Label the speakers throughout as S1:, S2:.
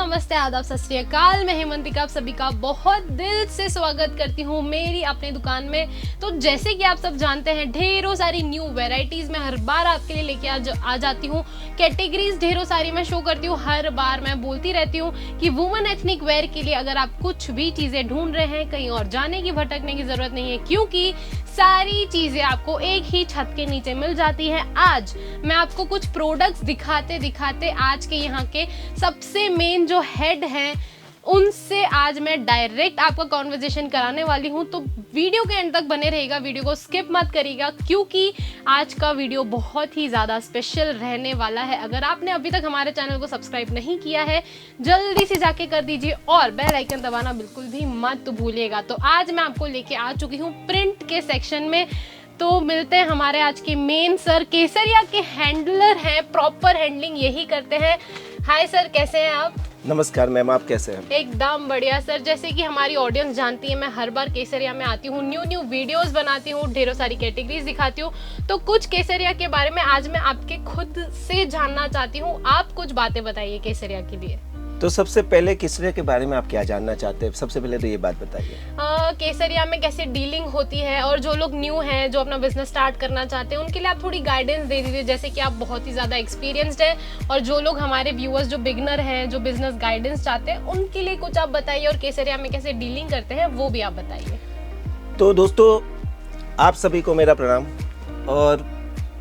S1: नमस्ते, आदाब, सत श्री अकाल। मैं हेमंतिका आप सभी का बहुत दिल से स्वागत करती हूँ मेरी अपनी दुकान में। तो जैसे कि आप सब जानते हैं, ढेरों सारी न्यू वैरायटीज़ मैं हर बार आपके लिए लेके आ जाती हूँ। कैटेगरीज ढेरों सारी मैं शो करती हूँ। हर बार मैं बोलती रहती हूँ कि वुमेन एथनिक वेयर के लिए अगर आप कुछ भी चीज़ें ढूंढ रहे हैं, कहीं और जाने की भटकने की ज़रूरत नहीं है, क्योंकि सारी चीज़ें आपको एक ही छत के नीचे मिल जाती हैं। आज मैं आपको कुछ प्रोडक्ट्स दिखाते दिखाते आज के यहाँ के सबसे मेन जो हेड हैं उनसे आज मैं डायरेक्ट आपका कॉन्वर्जेशन कराने वाली हूँ। तो वीडियो के एंड तक बने रहेगा, वीडियो को स्किप मत करिएगा, क्योंकि आज का वीडियो बहुत ही ज़्यादा स्पेशल रहने वाला है। अगर आपने अभी तक हमारे चैनल को सब्सक्राइब नहीं किया है, जल्दी से जाके कर दीजिए और बेल आइकन दबाना बिल्कुल भी मत भूलिएगा। तो आज मैं आपको लेके आ चुकी हूँ प्रिंट के सेक्शन में। तो मिलते हैं हमारे आज के मेन सर, केसरिया के हैंडलर हैं, प्रॉपर हैंडलिंग यही करते हैं। हाय सर, कैसे हैं आप?
S2: नमस्कार मैम, आप कैसे हैं?
S1: एकदम बढ़िया सर। जैसे कि हमारी ऑडियंस जानती है, मैं हर बार केसरिया में आती हूँ, न्यू वीडियोस बनाती हूँ, ढेरों सारी कैटेगरीज दिखाती हूँ। तो कुछ केसरिया के बारे में आज मैं आपके खुद से जानना चाहती हूँ। आप कुछ बातें बताइए केसरिया के लिए।
S2: तो सबसे पहले केसरिया के बारे में आप क्या जानना चाहते हैं? सबसे पहले तो ये बात बताइए।
S1: केसरिया में कैसे डीलिंग होती है, और जो लोग न्यू हैं, जो अपना बिजनेस स्टार्ट करना चाहते हैं, उनके लिए आप थोड़ी गाइडेंस दे दीजिए। जैसे कि आप बहुत ही ज़्यादा एक्सपीरियंस्ड हैं, और जो लोग हमारे व्यूअर्स जो बिगनर हैं, जो बिजनेस गाइडेंस चाहते हैं, उनके लिए कुछ आप बताइए, और केसरिया में कैसे डीलिंग करते हैं वो भी आप बताइए।
S2: तो दोस्तों, आप सभी को मेरा प्रणाम। और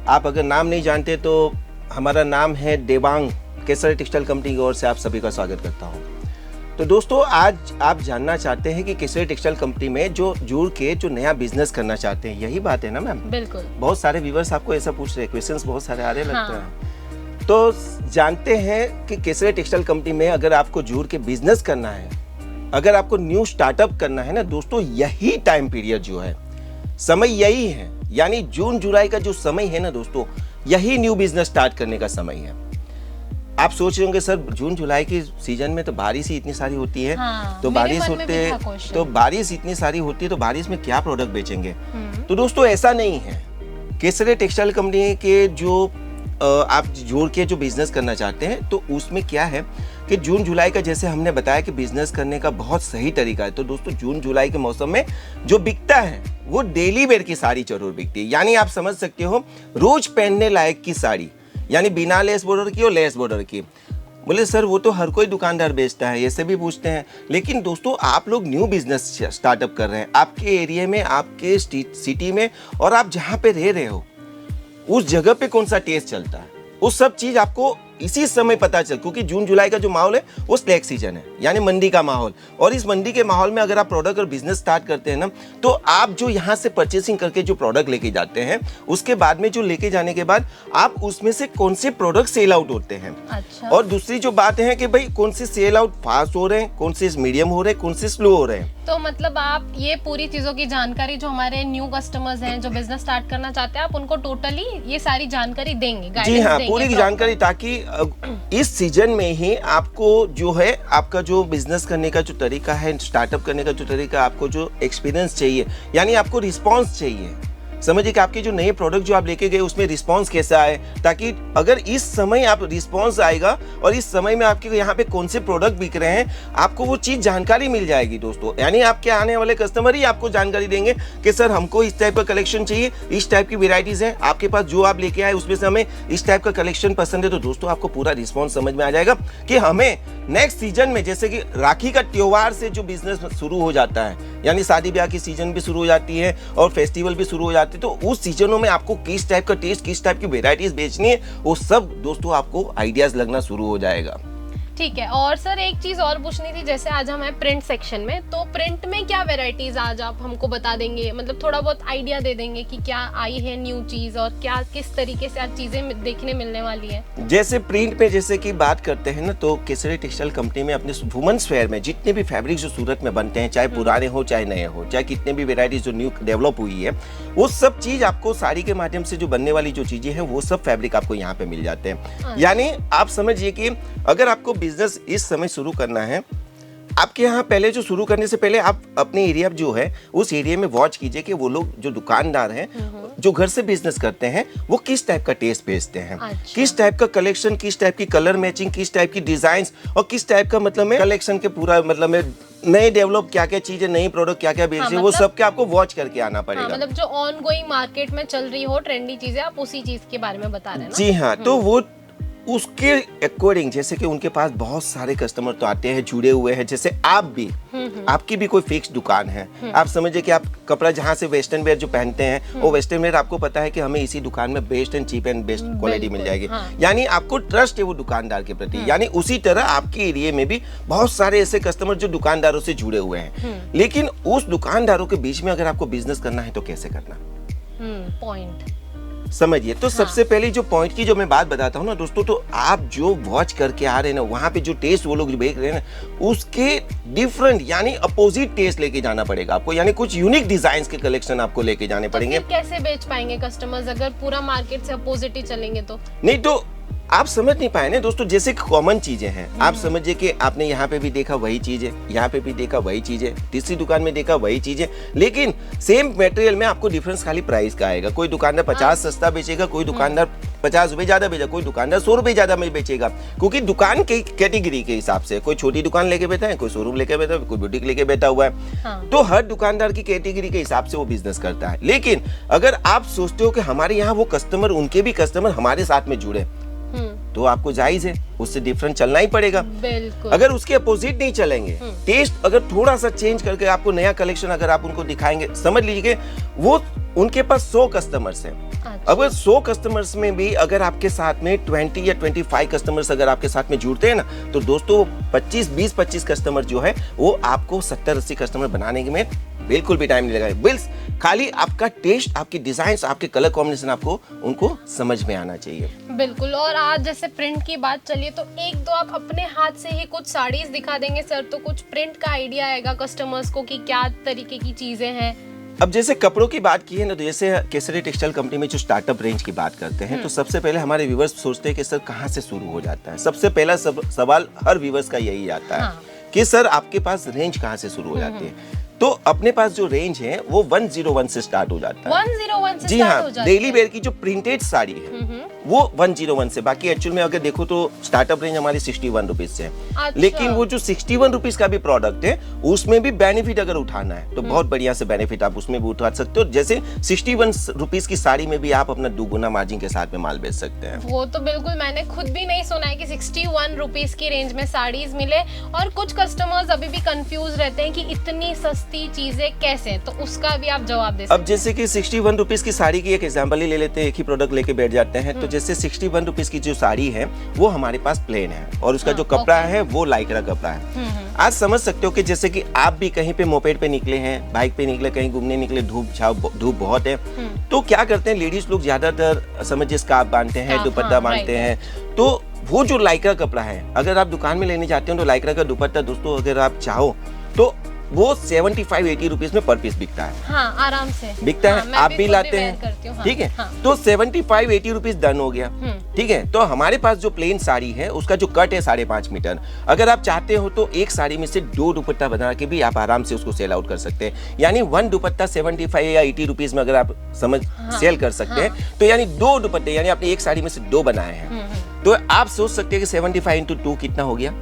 S2: आप अगर नाम नहीं जानते तो हमारा नाम है देवांग। केसरिया टेक्सटाइल कंपनी की ओर से आप सभी का स्वागत करता हूं। तो दोस्तों, आज आप जानना चाहते हैं कि केसरिया टेक्सटाइल कंपनी में जो जुड़ के जो नया बिजनेस करना चाहते हैं, यही बात है ना मैम?
S1: बिल्कुल।
S2: बहुत सारे व्यूअर्स आपको ऐसा पूछ रहे हैं, क्वेश्चंस बहुत सारे आ रहे लगते हैं। तो जानते हैं कि केसरिया टेक्सटाइल कंपनी में अगर आपको जुड़ के बिजनेस करना है, अगर आपको न्यू स्टार्टअप करना है ना दोस्तों, यही टाइम पीरियड जो है, समय यही है। यानी जून जुलाई का जो समय है ना दोस्तों, यही न्यू बिजनेस स्टार्ट करने का समय है। आप सोच रहे होंगे सर, जून जुलाई के सीजन में तो बारिश ही इतनी सारी होती है। तो बारिश इतनी सारी होती है, तो बारिश में क्या प्रोडक्ट बेचेंगे? तो दोस्तों, ऐसा नहीं है। केसरिया टेक्सटाइल कंपनी के जो आप जोड़ के जो बिजनेस करना चाहते हैं, तो उसमें क्या है कि जून जुलाई का, जैसे हमने बताया कि बिजनेस करने का बहुत सही तरीका है। तो दोस्तों, जून जुलाई के मौसम में जो बिकता है वो डेली वेयर की साड़ी जरूर बिकती है। यानी आप समझ सकते हो, रोज पहनने लायक की साड़ी, यानी बिना लेस बॉर्डर की और लेस बॉर्डर की। बोले सर, वो तो हर कोई दुकानदार बेचता है, ऐसे भी पूछते हैं। लेकिन दोस्तों, आप लोग न्यू बिजनेस स्टार्टअप कर रहे हैं, आपके एरिया में, आपके सिटी में, और आप जहाँ पे रह रहे हो उस जगह पे कौन सा टेस्ट चलता है, वो सब चीज आपको इसी समय पता चल। क्योंकि जून जुलाई का जो माहौल है वो स्लैक सीजन है, यानी मंडी का माहौल। और इस मंडी के माहौल में अगर आप प्रोडक्ट और बिजनेस स्टार्ट करते हैं ना, तो आप जो यहाँ से परचेसिंग करके जो प्रोडक्ट लेके जाते हैं, उसके बाद में जो लेके जाने के बाद आप उसमें से कौन से प्रोडक्ट सेल आउट होते हैं।
S1: अच्छा।
S2: और दूसरी जो बात है कि भाई कौन से सेल आउट फास्ट हो रहे हैं, कौन से मीडियम हो रहे हैं, कौन से स्लो हो रहे हैं।
S1: तो मतलब आप ये पूरी चीजों की जानकारी जो हमारे न्यू कस्टमर्स हैं, जो बिजनेस स्टार्ट करना चाहते हैं, आप उनको टोटली ये सारी जानकारी देंगे,
S2: जी हाँ, पूरी जानकारी, ताकि इस सीजन में ही आपको जो है, आपका जो बिजनेस करने का जो तरीका है, स्टार्टअप करने का जो तरीका, आपको जो एक्सपीरियंस चाहिए, यानी आपको रिस्पांस चाहिए। समझिए कि आपके जो नए प्रोडक्ट जो आप लेके गए उसमें रिस्पांस कैसा है, ताकि अगर इस समय आप रिस्पांस आएगा और इस समय में आपके यहाँ पे कौन से प्रोडक्ट बिक रहे हैं, आपको वो चीज़ जानकारी मिल जाएगी दोस्तों। यानी आपके आने वाले कस्टमर ही आपको जानकारी देंगे कि सर, हमको इस टाइप का कलेक्शन चाहिए, इस टाइप की वेराइटीज़ है आपके पास, जो आप लेके आए उसमें से हमें इस टाइप का कलेक्शन पसंद है। तो दोस्तों, आपको पूरा रिस्पॉन्स समझ में आ जाएगा कि हमें नेक्स्ट सीजन में, जैसे कि राखी का त्योहार से जो बिजनेस शुरू हो जाता है, यानी शादी ब्याह की सीजन भी शुरू हो जाती है और फेस्टिवल भी शुरू हो जाती है, तो उस सीजनों में आपको किस टाइप का टेस्ट, किस टाइप की वेराइटीज बेचनी है, वो सब दोस्तों आपको आइडियाज लगना शुरू हो जाएगा।
S1: ठीक है। और सर, एक चीज और पूछनी थी, जैसे आज हम हैं प्रिंट सेक्शन में, तो प्रिंट में क्या वैरायटीज आज आप हमको बता देंगे? मतलब थोड़ा बहुत आइडिया दे देंगे कि क्या आई है न्यू चीज, और क्या किस तरीके से आज चीजें देखने मिलने वाली है। जैसे
S2: प्रिंट में जैसे कि बात करते हैं ना, तो केसरिया टेक्सटाइल कंपनी में अपने वुमेन्स वेयर में जितने भी फैब्रिक जो सूरत में बनते हैं, चाहे पुराने हो चाहे नए हो, चाहे कितने भी वेराइटीज जो न्यू डेवलप हुई है, वो सब चीज आपको साड़ी के माध्यम से जो बनने वाली जो चीजें हैं, वो सब फैब्रिक आपको यहाँ पे मिल जाते हैं। यानी आप समझिए कि अगर आपको बिजनेस इस समय शुरू करना है, आपके यहाँ पहले जो शुरू करने से पहले आप अपने एरिया जो है उस एरिया में वॉच कीजिए कि वो लोग जो दुकानदार हैं जो घर से बिजनेस करते हैं वो किस टाइप का टेस्ट बेचते हैं,
S1: अच्छा।
S2: किस टाइप का कलेक्शन, किस टाइप की कलर मैचिंग, किस टाइप की डिजाइन्स और किस टाइप का मतलब में कलेक्शन के पूरा मतलब में नए डेवलप क्या क्या चीजें, नई प्रोडक्ट क्या क्या बेच रहे हैं, वो सब के आपको वॉच करके आना पड़ेगा।
S1: मतलब जो ऑन गोइंग मार्केट में चल रही हो ट्रेंडी चीजें, आप उसी चीज के बारे में बता रहे हैं ना?
S2: जी हाँ, तो वो उसके अकॉर्डिंग, जैसे कि उनके पास बहुत सारे कस्टमर तो आते हैं, जुड़े हुए हैं, जैसे आप भी, आपकी भी कोई फिक्स दुकान है, आप समझिए कि आप कपड़ा जहाँ से वेस्टर्न वेयर जो पहनते हैं वो वेस्टर्न वेयर आपको पता है कि हमें इसी दुकान में best and cheap and best quality मिल जाएगी, यानी आपको ट्रस्ट है वो दुकानदार के प्रति। यानी उसी तरह आपके एरिया में भी बहुत सारे ऐसे कस्टमर जो दुकानदारों से जुड़े हुए हैं, लेकिन उस दुकानदारों के बीच में अगर आपको बिजनेस करना है तो कैसे करना,
S1: पॉइंट
S2: समझिए। तो सबसे पहले जो पॉइंट की जो मैं बात बताता हूँ ना दोस्तों, तो आप जो वॉच करके आ रहे हैं ना, वहाँ पे जो टेस्ट वो लोग बेच रहे हैं ना, उसके डिफरेंट यानी अपोजिट टेस्ट लेके जाना पड़ेगा आपको, यानी कुछ यूनिक डिजाइन के कलेक्शन आपको लेके जाने पड़ेंगे।
S1: तो कैसे बेच पाएंगे कस्टमर्स अगर पूरा मार्केट से अपोजिट ही चलेंगे तो?
S2: नहीं तो आप समझ नहीं पाए ना दोस्तों, जैसे कॉमन चीजें हैं, आप समझिए कि आपने यहाँ पे भी देखा वही चीज है, यहाँ पे भी देखा वही चीज है, तीसरी दुकान में देखा वही चीज है, लेकिन सेम मटेरियल में आपको डिफरेंस खाली प्राइस का आएगा। कोई दुकानदार 50 सस्ता बेचेगा, कोई दुकानदार 50 रुपए ज्यादा बेचेगा, कोई दुकानदार 100 रुपए ज्यादा में बेचेगा, क्योंकि दुकान की कैटेगरी के हिसाब से कोई छोटी दुकान लेके बैठा है, कोई शोरूम लेके बैठा है, कोई बुटीक लेके बैठा हुआ है। तो हर दुकानदार की कैटेगरी के हिसाब से वो बिजनेस करता है। लेकिन अगर आप सोचते हो कि हमारे यहाँ वो कस्टमर, उनके भी कस्टमर हमारे साथ में जुड़े, तो आपको जायज है, उससे डिफरेंट चलना ही पड़ेगा।
S1: बिल्कुल।
S2: अगर उसके अपोजिट नहीं चलेंगे, टेस्ट अगर थोड़ा सा चेंज करके आपको नया कलेक्शन अगर आप उनको दिखाएंगे, समझ लीजिए वो उनके पास 100 कस्टमर्स हैं।
S1: अच्छा।
S2: अगर 100 कस्टमर्स में भी अगर आपके साथ में 20 या 25 कस्टमर्स अगर आपके साथ में जुड़ते हैं ना, तो दोस्तों 20-25 कस्टमर जो है वो आपको 70-80 कस्टमर बनाने में बिल्कुल भी टाइम नहीं लगेगा। बिल्स खाली आपका टेस्ट, आपकी डिजाइन, आपके कलर कॉम्बिनेशन आपको उनको समझ में आना चाहिए।
S1: बिल्कुल। और आज जैसे प्रिंट की बात चलिए तो एक दो आप अपने हाथ से ही कुछ साड़ीज दिखा देंगे सर, तो कुछ प्रिंट का आइडिया आएगा कस्टमर्स को कि क्या तरीके की चीजें हैं।
S2: अब जैसे कपड़ों की बात की है ना, तो जैसे केसरी टेक्सटाइल कंपनी में जो स्टार्टअप रेंज की बात करते हैं, तो सबसे पहले हमारे व्यूवर्स सोचते हैं कि सर कहाँ से शुरू हो जाता है। सबसे पहला सवाल हर व्यूवर्स का यही आता है कि सर आपके पास रेंज कहाँ से शुरू हो जाती है। तो अपने पास जो रेंज है वो 101 से स्टार्ट हो जाता है।
S1: 101 से
S2: जी
S1: स्टार्ट
S2: हाँ,
S1: हो जाती है।
S2: डेली वेयर की जो प्रिंटेड साड़ी है वो 101 से, बाकी एक्चुअल में अगर देखो तो स्टार्टअप रेंज हमारी 61 रुपीज से है।
S1: अच्छा।
S2: लेकिन वो जो 61 रुपीज का भी प्रोडक्ट है उसमें भी बेनिफिट अगर उठाना है तो बहुत बढ़िया से बेनिफिट आप उसमें भी उठा सकते हो। जैसे 61 रुपीज की साड़ी में भी आप अपना 2 गुना मार्जिन के साथ में माल बेच सकते हैं।
S1: वो तो बिल्कुल, मैंने खुद भी नहीं सुना है कि 61 रुपीज की रेंज में साड़ीज मिले। और कुछ कस्टमर्स अभी भी कंफ्यूज रहते हैं कि इतनी सस्ती चीजें कैसे, तो उसका भी आप जवाब दे सकते हैं।
S2: अब जैसे कि 61 रुपीज की साड़ी की एक एग्जांपल ही ले लेते हैं, एक ही प्रोडक्ट लेके बैठ जाते हैं। तो जैसे 61 रुपीज की जो साड़ी है वो हमारे पास प्लेन है और उसका जो कपड़ा है वो लाइक्रा कपड़ा है। आज समझ सकते हो कि जैसे कि आप भी कहीं पे मोपेड पे निकले हैं, बाइक पे निकले, कहीं घूमने निकले, धूप बहुत है, तो क्या करते हैं लेडीज लोग ज्यादातर समझिए स्कार्फ बांधते हैं, दुपट्टा बांधते हैं। तो वो जो लाइक्रा कपड़ा है अगर आप दुकान में लेने जाते हो तो लाइक्रा का दुपट्टा दोस्तों अगर आप चाहो तो वो 75-80 रुपीज में पर पीस बिकता है।
S1: हाँ, आराम से
S2: बिकता है। आप भी लाते हैं,
S1: हाँ,
S2: ठीक है।
S1: हाँ।
S2: तो 75-80 रुपीज डन हो गया, ठीक है। तो हमारे पास जो प्लेन साड़ी है उसका जो कट है 5.5 मीटर, अगर आप चाहते हो तो एक साड़ी में से 2 दुपट्टा बना के भी आप आराम से उसको सेल आउट कर सकते हैं। यानी 1 दुपट्टा 75 या 80 रुपीज में अगर आप सेल कर सकते हैं तो यानी 2 दुपट्टे, यानी आपने एक साड़ी में से 2 बनाए हैं, तो आप सोच सकते हैं कि 75 × 2 कितना हो गया,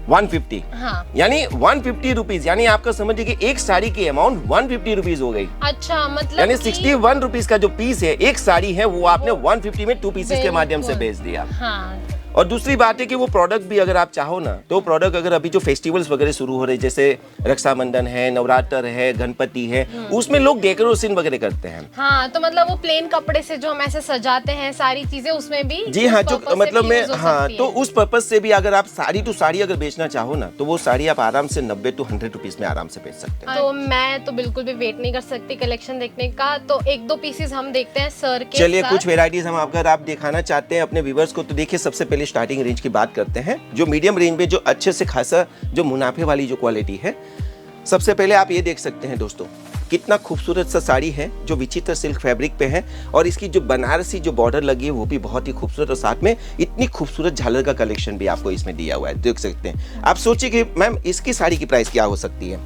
S2: 150।
S1: हाँ।
S2: यानी 150 रुपीज, यानी आपका समझिए कि एक साड़ी की अमाउंट 150 रुपीज हो गई।
S1: अच्छा, मतलब
S2: यानी 61 रुपीज का जो पीस है, एक साड़ी है, वो आपने 150 में 2 पीसेस के माध्यम से बेच दिया।
S1: हाँ।
S2: और दूसरी बात है कि वो प्रोडक्ट भी अगर आप चाहो ना, तो प्रोडक्ट अगर अभी जो फेस्टिवल्स वगैरह शुरू हो रहे, जैसे रक्षाबंधन है, नवरात्र है, गणपति है, उसमें लोग डेकोरेशन वगैरह करते हैं।
S1: हाँ, तो मतलब वो प्लेन कपड़े से जो हम ऐसे सजाते हैं सारी चीजें, उसमें भी
S2: जी हाँ, जो मतलब में हाँ, तो उस पर्पज से भी अगर आप साड़ी टू साड़ी अगर बेचना चाहो ना, तो वो साड़ी आप आराम से 90 to 100 रुपीज में आराम से बेच सकते हैं।
S1: तो मैं तो बिल्कुल भी वेट नहीं कर सकती कलेक्शन देखने का, तो 1-2 पीसेस हम देखते हैं सर के।
S2: चलिए, कुछ वेराइटीज हम अगर आप दिखाना चाहते हैं अपने व्यूवर्स को, तो देखिए सबसे पहले स्टार्टिंग रेंज की बात करते हैं, जो मीडियम रेंज में जो अच्छे से खासा जो मुनाफे वाली जो क्वालिटी है। सबसे पहले आप ये देख सकते हैं दोस्तों, कितना खूबसूरत सा साड़ी है जो विचित्र सिल्क फैब्रिक पे है, और इसकी जो बनारसी जो बॉर्डर लगी है वो भी बहुत ही खूबसूरत, और साथ में इतनी खूबसूरत झालर का कलेक्शन भी आपको इसमें दिया हुआ है, देख सकते हैं। आप सोचिए कि मैम इसकी साड़ी की प्राइस क्या हो सकती है।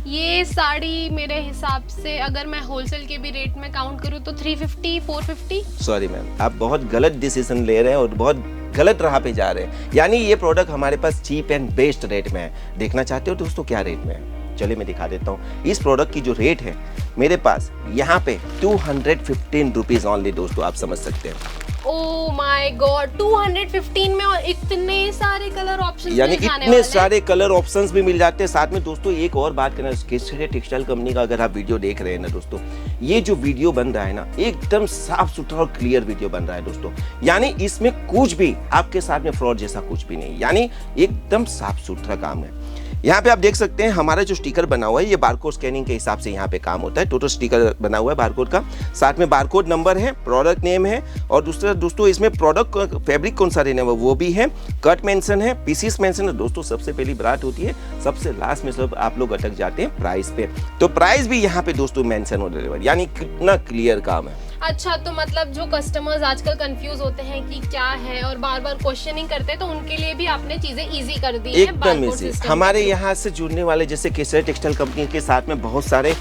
S1: ये साड़ी मेरे हिसाब से अगर मैं होलसेल के भी रेट में काउंट करूँ तो 350 450।
S2: सॉरी मैम, आप बहुत गलत डिसीजन ले रहे हैं और बहुत गलत राह पे जा रहे हैं। यानी ये प्रोडक्ट हमारे पास चीप एंड बेस्ट रेट में है। देखना चाहते हो दोस्तों क्या रेट में है? चलिए मैं दिखा देता हूँ। इस प्रोडक्ट की जो रेट है मेरे पास यहाँ पे 215 रुपीज ऑनली दोस्तों, आप समझ सकते हैं।
S1: ओह माय गॉड, 215 में और इतने सारे कलर ऑप्शंस
S2: यानी इतने सारे कलर ऑप्शंस भी मिल जाते हैं। साथ में दोस्तों एक और बात करना, केसरिया टेक्सटाइल कंपनी का अगर आप वीडियो देख रहे हैं ना दोस्तों, ये जो वीडियो बन रहा है ना एकदम साफ सुथरा और क्लियर वीडियो बन रहा है दोस्तों। यानी इसमें कुछ भी आपके साथ में फ्रॉड जैसा कुछ भी नहीं, यानी एकदम साफ सुथरा काम है। यहाँ पे आप देख सकते हैं हमारा जो स्टिकर बना हुआ है ये बारकोड स्कैनिंग के हिसाब से यहाँ पे काम होता है। टोटल स्टिकर बना हुआ है बारकोड का, साथ में बारकोड नंबर है, प्रोडक्ट नेम है, और दूसरा दोस्तों इसमें प्रोडक्ट फैब्रिक कौन सा रहने वाला वो भी है, कट मेंशन है, पीसीस मेंशन है। दोस्तों सबसे पहली बात होती है, सबसे लास्ट में सब आप लोग अटक जाते हैं प्राइस पे, तो प्राइस भी यहाँ पे दोस्तों मेंशन हो रहा है, यानी कितना क्लियर काम है।
S1: अच्छा, तो मतलब जो कस्टमर्स आजकल कंफ्यूज होते हैं कि क्या है और बार बार क्वेश्चनिंग करते हैं, तो उनके लिए भी आपने चीजें इजी कर दी है
S2: एकदम इजी। हमारे यहाँ से जुड़ने वाले जैसे केसरिया टेक्सटाइल कंपनी के साथ में बहुत सारे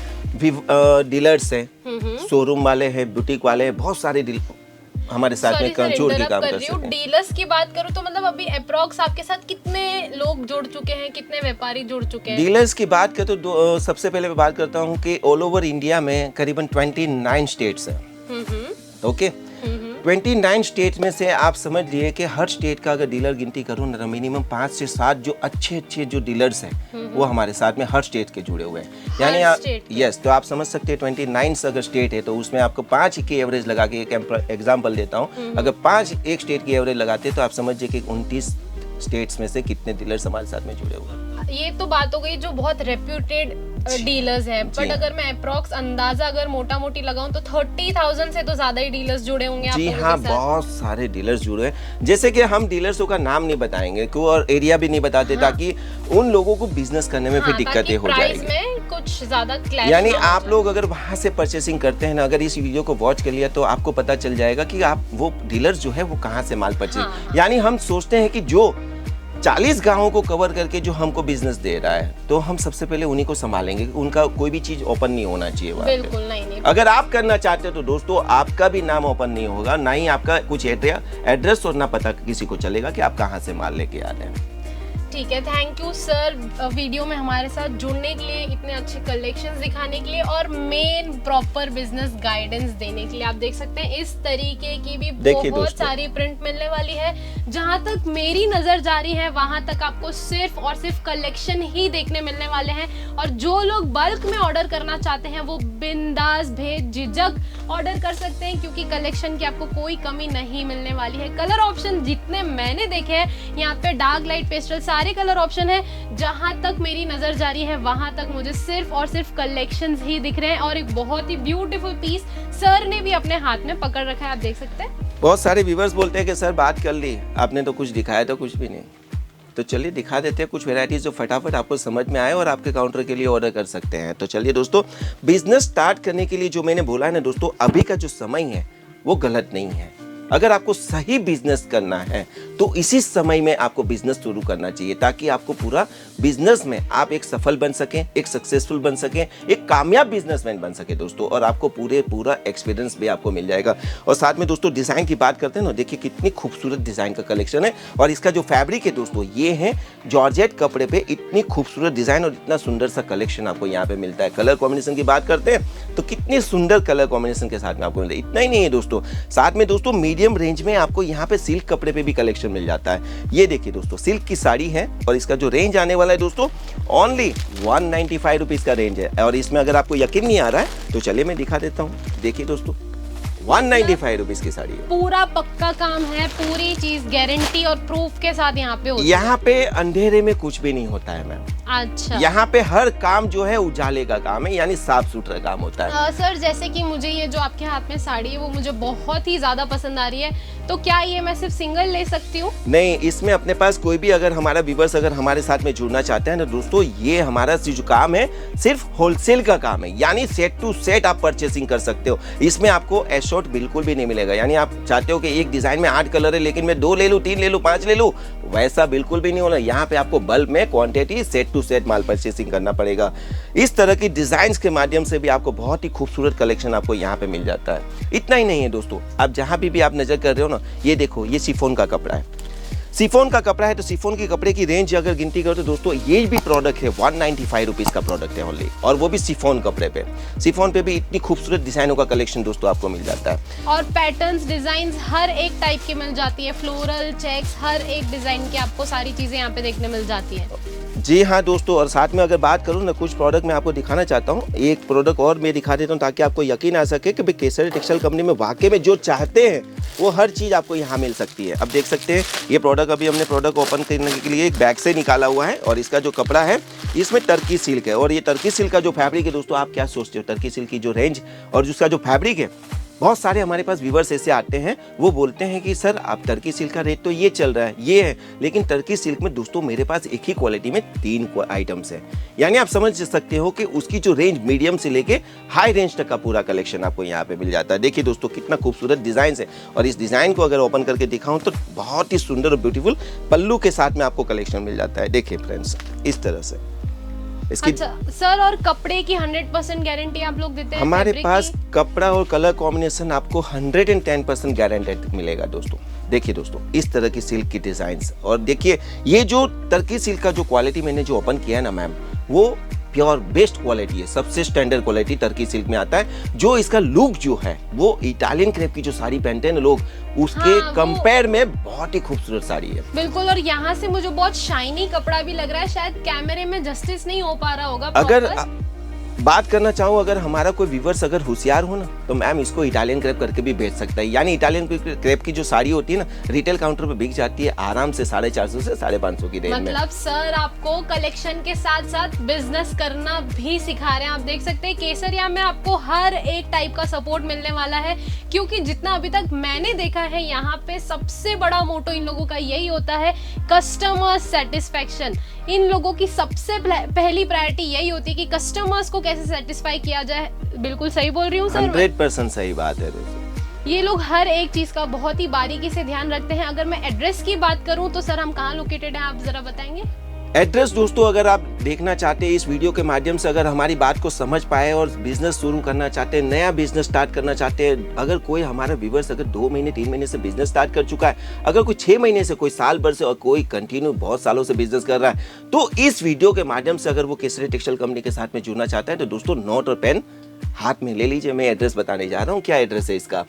S2: डीलर्स हैं, शोरूम वाले हैं, बुटीक वाले हैं, बहुत सारे हमारे साथ में जोड़ के काम कर सकते हैं।
S1: डीलर्स की बात करूं तो मतलब अभी अप्रॉक्स आपके साथ कितने लोग जुड़ चुके हैं, कितने व्यापारी जुड़ चुके हैं?
S2: डीलर्स की बात करें तो सबसे पहले मैं बात करता हूं कि ऑल ओवर इंडिया में करीबन 29 स्टेट्स हैं। ओके, 29 स्टेट में से आप समझ लिए कि हर स्टेट का अगर डीलर गिनती करूँ ना, मिनिमम 5 से 7 जो अच्छे जो डीलर्स हैं वो हमारे साथ में हर स्टेट के जुड़े हुए हैं। यानी आप यस, तो आप समझ सकते हैं 29 अगर स्टेट है तो उसमें आपको 5 की एवरेज लगा के, एक एग्जाम्पल देता हूँ, अगर 5 एक स्टेट की एवरेज लगाते हैं तो आप समझिए कि 29 स्टेट्स में से कितने डीलर्स हमारे साथ में जुड़े हुए हैं।
S1: ये तो बात हो गई जो बहुत रेप्यूटेड डीलर्स हैं, बट अगर मैं अप्रॉक्स अंदाजा अगर मोटा मोटी लगाऊं तो 30,000 से तो ज्यादा ही डीलर्स जुड़े होंगे आप
S2: जी
S1: लोगों
S2: हाँ,
S1: के साथ।
S2: बहुत सारे डीलर्स जुड़े हैं। जैसे कि हम डीलर्सों का नाम नहीं बताएंगे और एरिया भी नहीं बताते, ताकि उन लोगों को बिजनेस करने में फिर दिक्कतें हो जाएगी,
S1: में कुछ ज्यादा क्लैश।
S2: यानी आप लोग अगर वहां से परचेसिंग करते हैं ना, अगर इस वीडियो को वॉच कर लिया तो आपको पता चल जाएगा कि आप वो डीलर्स जो है वो कहाँ से माल परचेज। यानी हम सोचते हैं कि जो 40 गांवों को कवर करके जो हमको बिजनेस दे रहा है, तो हम सबसे पहले उन्हीं को संभालेंगे। उनका कोई भी चीज ओपन नहीं होना चाहिए वहाँ पे।
S1: बिल्कुल नहीं।
S2: अगर आप करना चाहते हो तो दोस्तों आपका भी नाम ओपन नहीं होगा, ना ही आपका कुछ एड्रेस और ना पता किसी को चलेगा कि आप कहाँ से माल लेके आ रहे हैं।
S1: ठीक है, थैंक यू सर वीडियो में हमारे साथ जुड़ने के लिए, इतने अच्छे कलेक्शंस दिखाने के लिए और मेन प्रॉपर बिजनेस गाइडेंस देने के लिए। आप देख सकते हैं इस तरीके की भी बहुत सारी प्रिंट मिलने वाली है। जहां तक मेरी नजर जा रही है वहां तक आपको सिर्फ और सिर्फ कलेक्शन ही देखने मिलने वाले हैं, और जो लोग बल्क में ऑर्डर करना चाहते हैं वो बिंदास बेझिझक ऑर्डर कर सकते हैं, क्योंकि कलेक्शन की आपको कोई कमी नहीं मिलने वाली है। कलर ऑप्शन जितने मैंने देखे हैं यहाँ पे डार्क, लाइट, पेस्टल सारे कलर ऑप्शन है। जहां तक मेरी नजर जा रही है वहां तक मुझे सिर्फ और सिर्फ कलेक्शंस ही दिख रहे हैं, और एक बहुत ही ब्यूटीफुल पीस सर ने भी अपने हाथ में पकड़ रखा है, आप देख सकते हैं।
S2: बहुत सारे व्यूअर्स बोलते हैं कि सर बात कर ली, आपने तो कुछ दिखाया तो कुछ भी नहीं। तो चलिए दिखा देते हैं कुछ वेराइटीज जो फटाफट आपको समझ में आए और आपके काउंटर के लिए ऑर्डर कर सकते हैं। तो चलिए दोस्तों, बिजनेस स्टार्ट करने के लिए जो मैंने बोला है ना दोस्तों, अभी का जो समय है वो गलत नहीं है। अगर आपको सही बिजनेस करना है तो इसी समय में आपको बिजनेस शुरू करना चाहिए, ताकि आपको पूरा बिजनेस में आप एक सफल बन सकें, एक सक्सेसफुल बन सकें, एक कामयाब बिजनेसमैन बन सके दोस्तों, और आपको पूरा एक्सपीरियंस भी आपको मिल जाएगा। और साथ में दोस्तों डिजाइन की बात करते हैं ना, देखिए कितनी खूबसूरत डिजाइन का कलेक्शन है, और इसका जो फैब्रिक है दोस्तों ये है जॉर्जेट कपड़े पे इतनी खूबसूरत डिजाइन और इतना सुंदर सा कलेक्शन आपको यहाँ पे मिलता है। कलर कॉम्बिनेशन की बात करते हैं तो कितने सुंदर कलर कॉम्बिनेशन के साथ में आपको मिलता है। इतना ही नहीं है दोस्तों, साथ में दोस्तों मीडियम रेंज में आपको यहाँ पे सिल्क कपड़े पे भी कलेक्शन मिल जाता है। ये देखिए दोस्तों, सिल्क की साड़ी है और इसका जो रेंज आने वाला है दोस्तों ओनली 195 रुपीज का रेंज है। और इसमें अगर आपको यकीन नहीं आ रहा है तो चलिए मैं दिखा देता हूँ। देखिए दोस्तों 195 रुपीज की साड़ी है,
S1: पूरा पक्का काम है, पूरी चीज गारंटी और प्रूफ के साथ यहाँ पे होती है।
S2: यहाँ पे अंधेरे में कुछ भी नहीं होता है मैम।
S1: अच्छा
S2: यहाँ पे हर काम जो है उजाले का काम है, यानी साफ सुथरा काम होता है।
S1: सर जैसे कि मुझे ये जो आपके हाथ में साड़ी है वो मुझे बहुत ही ज्यादा पसंद आ रही है, तो क्या ये मैं सिर्फ सिंगल ले सकती हूँ?
S2: नहीं, इसमें अपने पास कोई भी अगर हमारा व्यूअर्स अगर हमारे साथ में जुड़ना चाहते हैं ना दोस्तों, ये हमारा जो काम है सिर्फ होलसेल का काम है, यानी सेट टू सेट आप परचेसिंग कर सकते हो। इसमें आपको एशॉर्ट बिल्कुल भी नहीं मिलेगा, यानी आप चाहते हो कि एक डिजाइन में 8 कलर है लेकिन मैं 2 ले लूँ, 3 ले लूँ, 5 ले लूँ, वैसा बिल्कुल भी नहीं होना। यहाँ पे आपको बल्क में क्वांटिटी सेट टू सेट माल परचेसिंग करना पड़ेगा। इस तरह की डिजाइन के माध्यम से भी आपको बहुत ही खूबसूरत कलेक्शन आपको यहाँ पे मिल जाता है। इतना ही नहीं है दोस्तों, आप जहाँ भी आप नजर कर रहे हो ना, ये देखो ये शिफॉन का कपड़ा है। शिफॉन का कपड़ा है तो शिफॉन के कपड़े की रेंज अगर गिनती करो तो दोस्तों ये भी प्रोडक्ट है 195 रुपीज का प्रोडक्ट है ओनली, और वो भी शिफॉन कपड़े पे। शिफॉन पे भी इतनी खूबसूरत डिजाइनों का कलेक्शन दोस्तों आपको मिल जाता है,
S1: और पैटर्न्स डिजाइन हर एक टाइप की मिल जाती है, फ्लोरल चेक्स हर एक डिजाइन की आपको सारी चीजें यहाँ पे देखने मिल जाती है।
S2: जी हाँ दोस्तों, और साथ में अगर बात करूँ ना, कुछ प्रोडक्ट मैं आपको दिखाना चाहता हूँ। एक प्रोडक्ट और मैं दिखा देता हूँ ताकि आपको यकीन आ सके कि भाई केसरी टेक्सटाइल कंपनी में वाकई में जो चाहते हैं वो हर चीज़ आपको यहाँ मिल सकती है। अब देख सकते हैं ये प्रोडक्ट अभी हमने प्रोडक्ट ओपन करने के लिए एक बैग से निकाला हुआ है, और इसका जो कपड़ा है इसमें टर्की सिल्क है, और ये टर्की सिल्क का जो फैब्रिक है दोस्तों, आप क्या सोचते हो टर्की सिल्क की जो रेंज और जिसका जो फैब्रिक है, बहुत सारे हमारे पास व्यूवर्स ऐसे आते हैं वो बोलते हैं कि सर आप टर्की सिल्क का रेट तो ये चल रहा है, ये है, लेकिन टर्की सिल्क में दोस्तों मेरे पास एक ही क्वालिटी में 3 आइटम्स हैं। यानी आप समझ सकते हो कि उसकी जो रेंज मीडियम से लेके हाई रेंज तक का पूरा कलेक्शन आपको यहाँ पे मिल जाता है। देखिए दोस्तों कितना खूबसूरत डिजाइन है, और इस डिजाइन को अगर ओपन करके दिखाऊं तो बहुत ही सुंदर और ब्यूटीफुल पल्लू के साथ में आपको कलेक्शन मिल जाता है। देखिए फ्रेंड्स इस तरह से इसकी।
S1: अच्छा सर, और कपड़े की 100% गारंटी आप लोग देते हैं?
S2: हमारे पास कपड़ा और कलर कॉम्बिनेशन आपको 110% गारंटेड मिलेगा दोस्तों। देखिए दोस्तों इस तरह की सिल्क की डिजाइन्स, और देखिए ये जो टर्की सिल्क का जो क्वालिटी मैंने जो ओपन किया है ना मैम, वो प्योर बेस्ट क्वालिटी है, सबसे स्टैंडर्ड क्वालिटी टर्की सिल्क में आता है। जो इसका लुक जो है वो इटालियन क्रेप की जो साड़ी पहनते हैं ना लोग, उसके कंपेयर में बहुत ही खूबसूरत साड़ी है।
S1: बिल्कुल, और यहाँ से मुझे बहुत शाइनी कपड़ा भी लग रहा है, शायद कैमरे में जस्टिस नहीं हो पा रहा होगा।
S2: अगर बात करना चाहूँ, अगर हमारा कोई व्यूवर्स अगर होशियार हो ना, तो मैम इसको इटालियन क्रेप करके भी बेच सकता है। यानी इटालियन क्रेप की जो साड़ी होती है ना, रिटेल काउंटर पे बिक जाती है आराम से 450 से 550 की रेंज में।
S1: मतलब सर आपको कलेक्शन के साथ साथ बिजनेस करना भी सिखा रहे हैं। आप देख सकते हैं केसरिया में आपको हर एक टाइप का सपोर्ट मिलने वाला है, क्योंकि जितना अभी तक मैंने देखा है यहाँ पे सबसे बड़ा मोटो इन लोगों का यही होता है, कस्टमर सेटिस्फेक्शन। इन लोगों की सबसे पहली प्रायोरिटी यही होती है कि कस्टमर्स को कैसे सेटिस्फाई किया जाए। बिल्कुल सही बोल रही हूँ सर?
S2: 100% सही बात है दोस्तों।
S1: ये लोग हर एक चीज का बहुत ही बारीकी से ध्यान रखते हैं। अगर मैं एड्रेस की बात करूं तो सर हम कहाँ लोकेटेड हैं, आप जरा बताएंगे?
S2: एड्रेस दोस्तों अगर आप देखना चाहते हैं इस वीडियो के माध्यम से, अगर हमारी बात को समझ पाए और बिजनेस शुरू करना चाहते हैं, नया बिजनेस स्टार्ट करना चाहते हैं, अगर कोई हमारा व्यूवर्स अगर 2 महीने 3 महीने से बिजनेस स्टार्ट कर चुका है, अगर कोई 6 महीने से, कोई साल भर से, और कोई कंटिन्यू बहुत सालों से बिजनेस कर रहा है, तो इस वीडियो के माध्यम से अगर वो केसरी टेक्सटाइल कंपनी के साथ में जुड़ना चाहता है तो दोस्तों नोट और पेन हाथ में ले लीजिए। मैं एड्रेस बताने जा रहा हूँ। क्या एड्रेस है इसका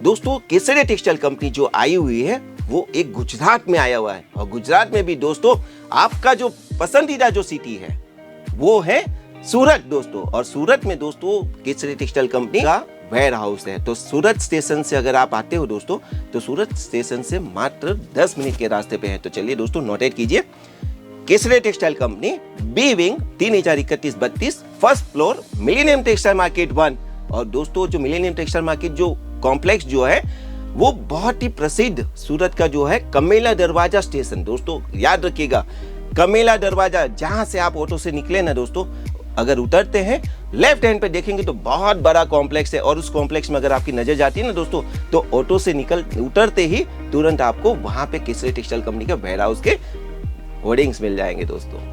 S2: दोस्तों? केसरी टेक्सटाइल कंपनी जो आई हुई है वो एक गुजरात में आया हुआ है, और गुजरात में भी दोस्तों आपका जो पसंदीदा जो सिटी है वो है सूरत दोस्तों। और सूरत में दोस्तों केसरी टेक्सटाइल कंपनी का वेयर हाउस है। तो सूरत स्टेशन से अगर आप आते हो दोस्तों, तो सूरत स्टेशन से मात्र 10 मिनट के रास्ते पे है। तो चलिए दोस्तों नोटेट कीजिए, Kesari textile company, B wing, 3031-32, first floor, millennium textile market 1। और दोस्तों जो मिलेनियम टेक्सटाइल मार्केट जो कॉम्प्लेक्स जो है वो बहुत ही प्रसिद्ध सूरत का जो है कमेला दरवाजा स्टेशन। दोस्तों याद रखिएगा, कमेला दरवाजा, जहां से आप ऑटो से निकले ना दोस्तों, अगर उतरते हैं लेफ्ट हैंड पे देखेंगे तो बहुत बड़ा कॉम्प्लेक्स है, और उस कॉम्प्लेक्स में अगर आपकी नजर जाती है ना दोस्तों, तो ऑटो से उतरते ही तुरंत आपको वहां पे केसरी टेक्सटाइल कंपनी के वेयर हाउस के होर्डिंग्स मिल जाएंगे दोस्तों।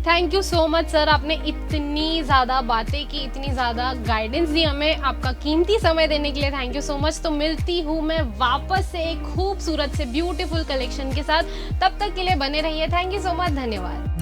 S1: Thank you so much sir, आपने इतनी ज़्यादा बातें की, इतनी ज़्यादा गाइडेंस दी हमें, आपका कीमती समय देने के लिए थैंक यू सो मच। तो मिलती हूँ मैं वापस से एक खूबसूरत से ब्यूटीफुल कलेक्शन के साथ, तब तक के लिए बने रहिए। थैंक यू सो मच, धन्यवाद।